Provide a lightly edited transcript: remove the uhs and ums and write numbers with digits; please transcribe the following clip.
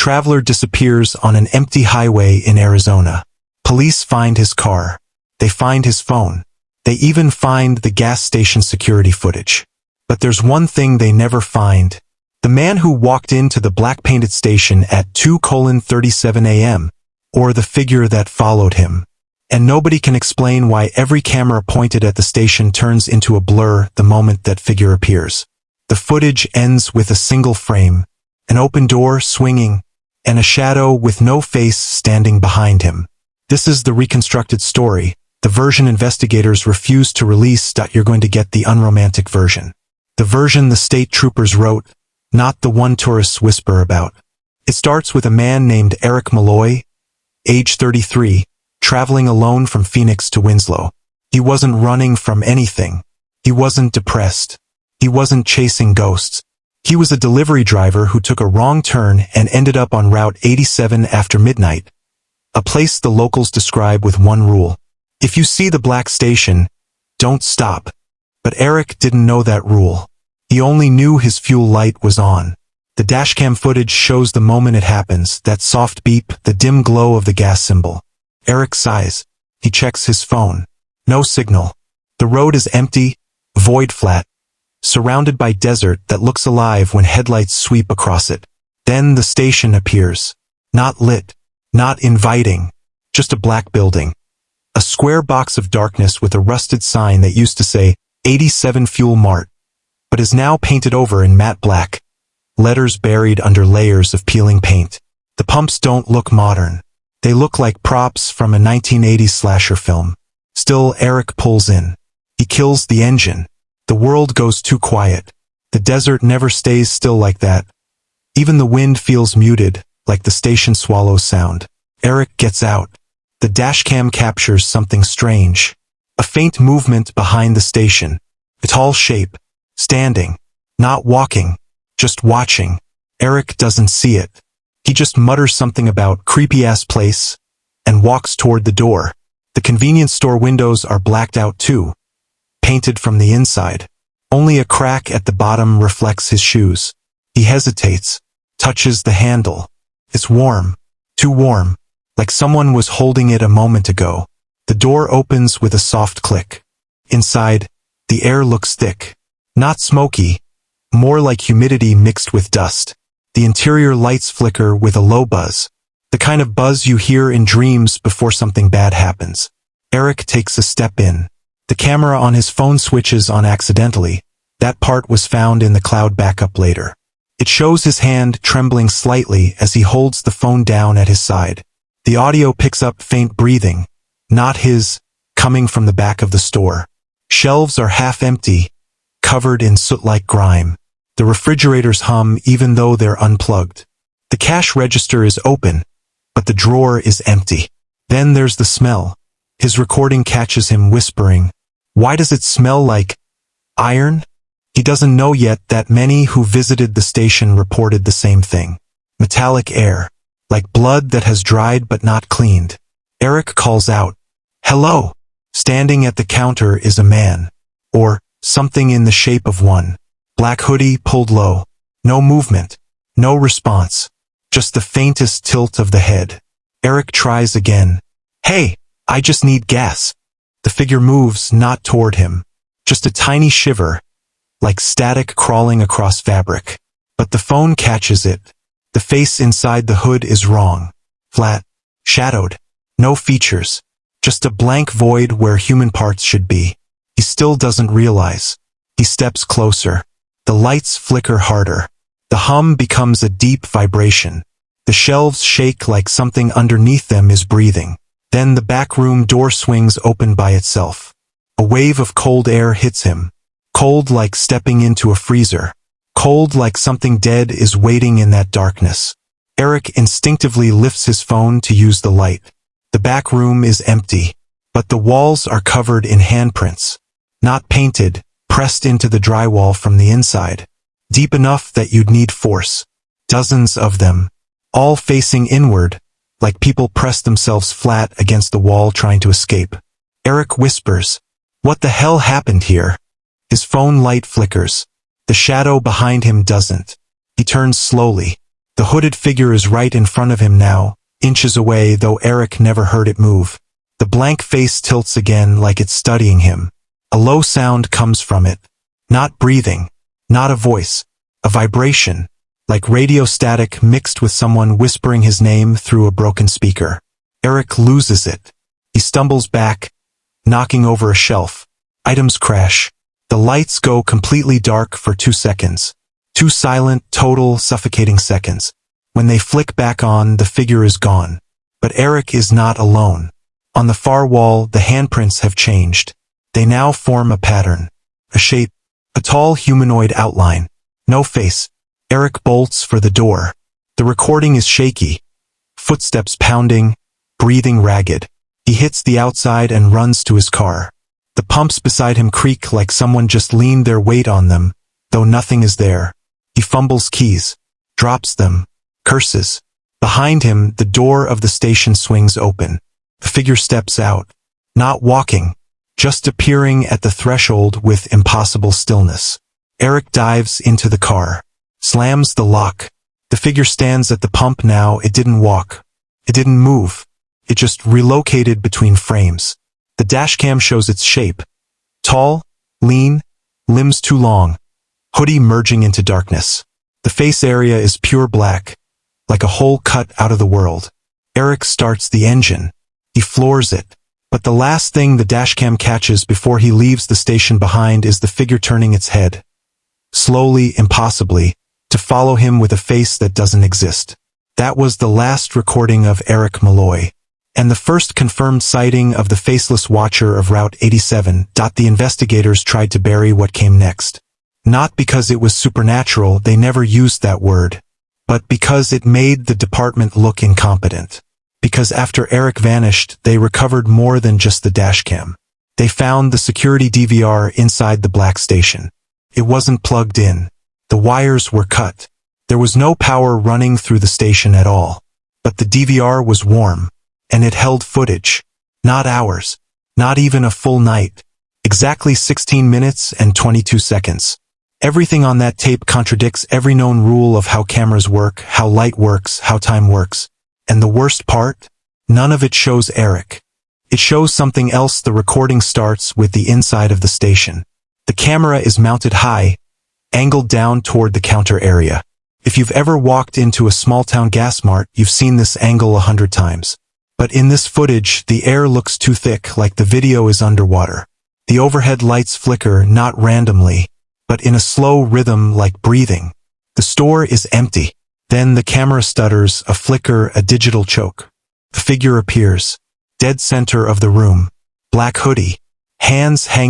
traveler disappears on an empty highway in Arizona. Police find his car. They find his phone. They even find the gas station security footage. But there's one thing they never find. The man who walked into the black-painted station at 2:37 a.m., or the figure that followed him. And nobody can explain why every camera pointed at the station turns into a blur the moment that figure appears. The footage ends with a single frame, an open door swinging, and a shadow with no face standing behind him. This is the reconstructed story, the version investigators refuse to release. You're going to get the unromantic version. The version the state troopers wrote, not the one tourists whisper about. It starts with a man named Eric Malloy, age 33, traveling alone from Phoenix to Winslow. He wasn't running from anything. He wasn't depressed. He wasn't chasing ghosts. He was a delivery driver who took a wrong turn and ended up on Route 87 after midnight, a place the locals describe with one rule. If you see the black station, don't stop. But Eric didn't know that rule. He only knew his fuel light was on. The dashcam footage shows the moment it happens, that soft beep, the dim glow of the gas symbol. Eric sighs. He checks his phone. No signal. The road is empty, void flat, surrounded by desert that looks alive when headlights sweep across it. Then the station appears. Not lit, not inviting, just a black building. A square box of darkness with a rusted sign that used to say 87 Fuel Mart, but is now painted over in matte black. Letters buried under layers of peeling paint. The pumps don't look modern. They look like props from a 1980s slasher film. Still, Eric pulls in. He kills the engine. The world goes too quiet. The desert never stays still like that. Even the wind feels muted, like the station swallows sound. Eric gets out. The dashcam captures something strange. A faint movement behind the station. A tall shape. Standing. Not walking. Just watching. Eric doesn't see it. He just mutters something about creepy-ass place and walks toward the door. The convenience store windows are blacked out too, painted from the inside. Only a crack at the bottom reflects his shoes. He hesitates, touches the handle. It's warm, too warm, like someone was holding it a moment ago. The door opens with a soft click. Inside, the air looks thick, not smoky, more like humidity mixed with dust. The interior lights flicker with a low buzz, the kind of buzz you hear in dreams before something bad happens. Eric takes a step in. The camera on his phone switches on accidentally. That part was found in the cloud backup later. It shows his hand trembling slightly as he holds the phone down at his side. The audio picks up faint breathing, not his, coming from the back of the store. Shelves are half empty, covered in soot-like grime. The refrigerators hum even though they're unplugged. The cash register is open, but the drawer is empty. Then there's the smell. His recording catches him whispering, "Why does it smell like iron?" He doesn't know yet that many who visited the station reported the same thing. Metallic air, like blood that has dried but not cleaned. Eric calls out, "Hello!" Standing at the counter is a man, or something in the shape of one. Black hoodie pulled low. No movement. No response. Just the faintest tilt of the head. Eric tries again. "Hey, I just need gas." The figure moves not toward him. Just a tiny shiver, like static crawling across fabric. But the phone catches it. The face inside the hood is wrong. Flat. Shadowed. No features. Just a blank void where human parts should be. He still doesn't realize. He steps closer. The lights flicker harder. The hum becomes a deep vibration. The shelves shake like something underneath them is breathing. Then the back room door swings open by itself. A wave of cold air hits him. Cold like stepping into a freezer. Cold like something dead is waiting in that darkness. Eric instinctively lifts his phone to use the light. The back room is empty, but the walls are covered in handprints. Not painted, pressed into the drywall from the inside. Deep enough that you'd need force. Dozens of them, all facing inward, like people press themselves flat against the wall trying to escape. Eric whispers, "What the hell happened here?" His phone light flickers. The shadow behind him doesn't. He turns slowly. The hooded figure is right in front of him now, inches away, though Eric never heard it move. The blank face tilts again like it's studying him. A low sound comes from it. Not breathing. Not a voice. A vibration. Like radio static mixed with someone whispering his name through a broken speaker. Eric loses it. He stumbles back, knocking over a shelf. Items crash. The lights go completely dark for 2 seconds. 2 silent, total, suffocating seconds. When they flick back on, the figure is gone. But Eric is not alone. On the far wall, the handprints have changed. They now form a pattern. A shape. A tall humanoid outline. No face. Eric bolts for the door. The recording is shaky. Footsteps pounding, breathing ragged. He hits the outside and runs to his car. The pumps beside him creak like someone just leaned their weight on them, though nothing is there. He fumbles keys, drops them, curses. Behind him, the door of the station swings open. The figure steps out, not walking, just appearing at the threshold with impossible stillness. Eric dives into the car, slams the lock. The figure stands at the pump now. It didn't walk. It didn't move. It just relocated between frames. The dashcam shows its shape. Tall, lean, limbs too long. Hoodie merging into darkness. The face area is pure black, like a hole cut out of the world. Eric starts the engine. He floors it. But the last thing the dashcam catches before he leaves the station behind is the figure turning its head. Slowly, impossibly, to follow him with a face that doesn't exist. That was the last recording of Eric Malloy. And the first confirmed sighting of the faceless watcher of Route 87. The investigators tried to bury what came next. Not because it was supernatural, they never used that word, but because it made the department look incompetent. Because after Eric vanished, they recovered more than just the dashcam. They found the security DVR inside the black station. It wasn't plugged in. The wires were cut. There was no power running through the station at all. But the DVR was warm. And it held footage. Not hours. Not even a full night. Exactly 16 minutes and 22 seconds. Everything on that tape contradicts every known rule of how cameras work, how light works, how time works. And the worst part? None of it shows Eric. It shows something else. The recording starts with the inside of the station. The camera is mounted high, angled down toward the counter area. If you've ever walked into a small-town gas mart, you've seen this angle 100 times. But in this footage, the air looks too thick, like the video is underwater. The overhead lights flicker, not randomly, but in a slow rhythm like breathing. The store is empty. Then the camera stutters, a flicker, a digital choke. The figure appears. Dead center of the room. Black hoodie. Hands hang